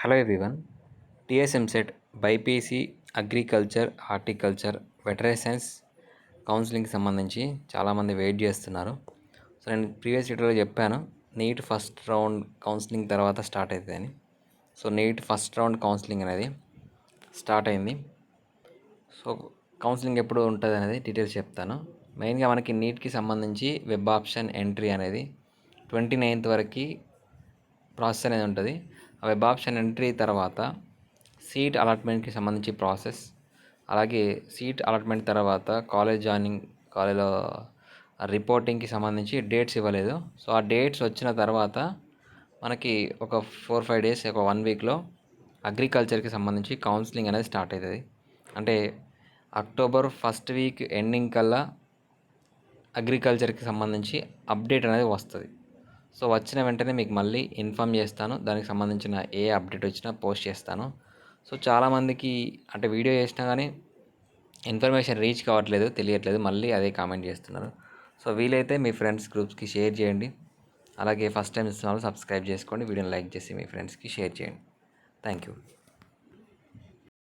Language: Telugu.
Hello everyone. TS EAMCET BiPC agriculture, horticulture, veterinary science కౌన్సిలింగ్కి సంబంధించి చాలామంది వెయిట్ చేస్తున్నారు. సో నేను ప్రీవియస్ వీడియోలో చెప్పాను నీట్ ఫస్ట్ రౌండ్ కౌన్సిలింగ్ తర్వాత స్టార్ట్ అవుతుందని. So NEET first round counselling అనేది స్టార్ట్ అయింది. సో కౌన్సిలింగ్ ఎప్పుడు ఉంటుంది అనేది డీటెయిల్స్ చెప్తాను. మెయిన్గా మనకి నీట్కి సంబంధించి వెబ్ ఆప్షన్ ఎంట్రీ అనేది 29th వరకు ప్రాసెస్ అనేది ఉంటుంది. ఆ వెబ్ ఆప్షన్ ఎంట్రీ తర్వాత సీట్ అలాట్మెంట్కి సంబంధించి ప్రాసెస్, అలాగే సీట్ అలాట్మెంట్ తర్వాత కాలేజ్ జాయినింగ్, కాలేజ్లో రిపోర్టింగ్కి సంబంధించి డేట్స్ ఇవ్వలేదు. సో ఆ డేట్స్ వచ్చిన తర్వాత మనకి ఒక 4-5 డేస్, ఒక 1 వీక్లో అగ్రికల్చర్కి సంబంధించి కౌన్సిలింగ్ అనేది స్టార్ట్ అవుతుంది. అంటే అక్టోబర్ ఫస్ట్ వీక్ ఎండింగ్ కల్లా అగ్రికల్చర్కి సంబంధించి అప్డేట్ అనేది వస్తుంది. సో వచ్చిన వెంటనే మీకు మళ్ళీ ఇన్ఫామ్ చేస్తాను. దానికి సంబంధించిన ఏ అప్డేట్ వచ్చినా పోస్ట్ చేస్తాను. సో చాలామందికి అంటే వీడియో చేసినా కానీ ఇన్ఫర్మేషన్ రీచ్ కావట్లేదు, తెలియట్లేదు, మళ్ళీ అదే కామెంట్ చేస్తున్నారు. సో వీలైతే మీ ఫ్రెండ్స్ గ్రూప్స్కి షేర్ చేయండి. అలాగే ఫస్ట్ టైం ఇస్తున్న వాళ్ళు సబ్స్క్రైబ్ చేసుకోండి. వీడియోని లైక్ చేసి మీ ఫ్రెండ్స్కి షేర్ చేయండి. Thank you.